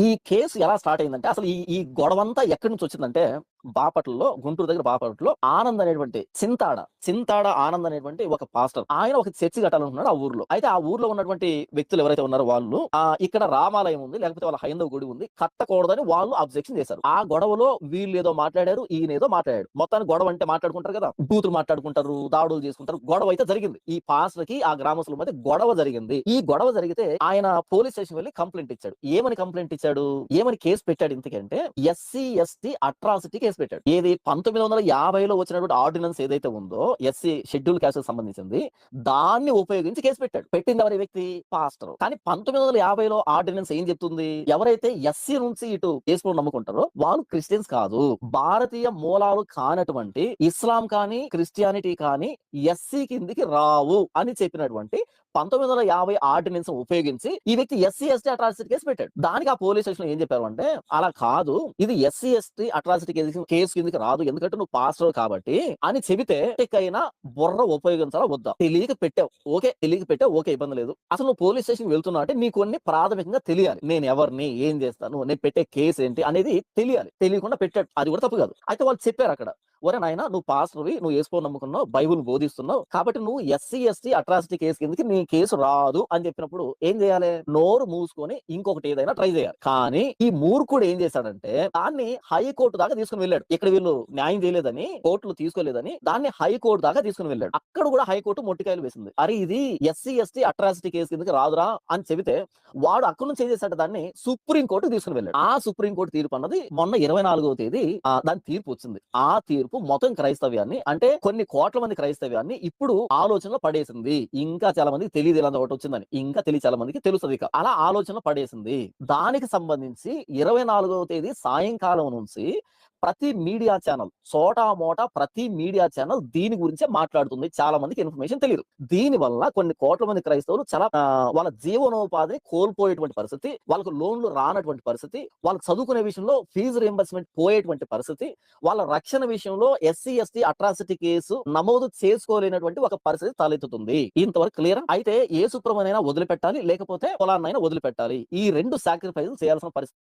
ఈ కేసు ఎలా స్టార్ట్ అయిందంటే అసలు ఈ ఈ గొడవంతా ఎక్కడి నుంచి వచ్చిందంటే బాపట్లలో, గుంటూరు దగ్గర బాపట్లలో ఆనంద్ అనేటువంటి చింతాడ ఆనంద్ అనేటువంటి ఒక పాస్టర్. ఆయన ఒక చర్చి కట్టాలనుకున్నాడు ఆ ఊర్లో. అయితే ఆ ఊర్లో ఉన్నటువంటి వ్యక్తులు ఎవరైతే ఉన్నారో వాళ్ళు ఇక్కడ రామాలయం ఉంది, లేకపోతే వాళ్ళ హైందవ గుడి ఉంది, కట్టకూడదని వాళ్ళు అబ్జెక్షన్ చేశారు. ఆ గొడవలో వీళ్ళు ఏదో మాట్లాడారు, ఈయన ఏదో మాట్లాడాడు. మొత్తానికి గొడవ అంటే మాట్లాడుకుంటారు కదా, బూతులు మాట్లాడుకుంటారు, దాడులు చేసుకుంటారు. గొడవ అయితే జరిగింది. ఈ పాస్టర్ కి ఆ గ్రామస్తుల మధ్య గొడవ జరిగింది. ఈ గొడవ జరిగితే ఆయన పోలీస్ స్టేషన్ వెళ్ళి కంప్లైంట్ ఇచ్చాడు. ఏమని కంప్లైంట్ ఇచ్చాడు, ఏమని కేసు పెట్టాడు ఇంతకంటే ఎస్సీ ఎస్టీ అట్రాసిటీ కేసు పెట్టాడు. ఏది 1950లో వచ్చినటువంటి ఆర్డినెన్స్ ఏదైతే ఉందో ఎస్సీ షెడ్యూల్ క్యాస్ట్ సంబంధించింది, దాన్ని ఉపయోగించి కేసు పెట్టాడు. పెట్టింది ఎవరి వ్యక్తి, పాస్టర్. కానీ 1950లో ఆర్డినెన్స్ ఏం చెప్తుంది, ఎవరైతే ఎస్సీ నుంచి ఇటు కేసులు నమ్ముకుంటారో వాళ్ళు క్రిస్టియన్స్ కాదు, భారతీయ మూలాలు కానటువంటి ఇస్లాం కానీ క్రిస్టియానిటీ కానీ ఎస్సీ కిందికి రావు అని చెప్పినటువంటి 1950 ఆర్డినెన్స్ ఉపయోగించి ఈ వ్యక్తి ఎస్సీ ఎస్టీ అట్రాసిటీ కేసు పెట్టాడు. దానికి ఆ పోలీస్ స్టేషన్ ఏం చెప్పారు అంటే, అలా కాదు, ఇది ఎస్సీ ఎస్టీ అట్రాసిటీ కేసు కిందకి రాదు, ఎందుకంటే నువ్వు పాస్టర్ కాబట్టి అని చెబితే అయినా బుర్ర ఉపయోగించాలా వద్దా, తెలియక పెట్టావు ఓకే, ఇబ్బంది లేదు. అసలు నువ్వు పోలీస్ స్టేషన్ వెళ్తున్నావు అంటే నీకు కొన్ని ప్రాథమికంగా తెలియాలి, నేను ఎవరిని, ఏం చేస్తాను, నేను పెట్టే కేసు ఏంటి అనేది తెలియాలి. తెలియకుండా పెట్టాడు, అది కూడా తప్పు కాదు. అయితే వాళ్ళు చెప్పారు అక్కడ, ఒరే నాయన, నువ్వు పాస్టర్వి, నువ్వు యేసుని నమ్ముకున్నావు, బైబుల్ బోధిస్తున్నావు, కాబట్టి నువ్వు ఎస్సీ ఎస్టీ అట్రాసిటీ కేసు కిందకి నీ కేసు రాదు అని చెప్పినప్పుడు ఏం చేయాలి, నోరు మూసుకొని ఇంకొకటి ఏదైనా ట్రై చేయాలి. కానీ ఈ మూర్ఖుడు ఏం చేశాడంటే దాన్ని హైకోర్టు దాకా తీసుకుని వెళ్ళాడు. ఇక్కడ వీళ్ళు న్యాయం చేయలేదని, కోర్టులు తీసుకోలేదని దాన్ని హైకోర్టు దాకా తీసుకుని వెళ్ళాడు. అక్కడ కూడా హైకోర్టు మొట్టికాయలు వేసింది. అరే ఇది ఎస్సీ ఎస్టీ అట్రాసిటీ కేసు కిందకి రాదురా అని చెబితే వాడు అక్కడ నుంచి ఏం చేశాడు, దాన్ని సుప్రీం కోర్టు తీసుకుని వెళ్ళాడు. ఆ సుప్రీం కోర్టు తీర్పు అన్నది మొన్న 24వ తేదీ దాని తీర్పు వచ్చింది. ఆ తీర్పు మొత్తం క్రైస్తవ్యాన్ని, అంటే కొన్ని కోట్ల మంది క్రైస్తవ్యాన్ని ఇప్పుడు ఆలోచనలో పడేసింది. ఇంకా చాలా మందికి తెలియదు ఇలా ఒకటి వచ్చిందని, ఇంకా చాలా మందికి తెలుస్తుంది. అలా ఆలోచన పడేసింది. దానికి సంబంధించి 24వ తేదీ సాయంకాలం నుంచి ప్రతి మీడియా ఛానల్, చోటా మోటా ప్రతి మీడియా ఛానల్ దీని గురించే మాట్లాడుతుంది. చాలా మందికి ఇన్ఫర్మేషన్ తెలియదు. దీని వల్ల కొన్ని కోట్ల మంది క్రైస్తవులు చాలా వాళ్ళ జీవనోపాధిని కోల్పోయేటువంటి పరిస్థితి, వాళ్ళకు లోన్లు రానటువంటి పరిస్థితి, వాళ్ళు చదువుకునే విషయంలో ఫీజు రియంబర్స్మెంట్ పోయేటువంటి పరిస్థితి, వాళ్ళ రక్షణ విషయంలో ఎస్సీ ఎస్టీ అట్రాసిటీ కేసు నమోదు చేసుకోలేనటువంటి ఒక పరిస్థితి తలెత్తుతుంది. ఇంతవరకు క్లియర్. అయితే ఏ సుప్రమనైనా వదిలిపెట్టాలి, లేకపోతే పొలాన్నైనా వదిలిపెట్టాలి. ఈ రెండు సాక్రిఫైస్ చేయాల్సిన పరిస్థితి.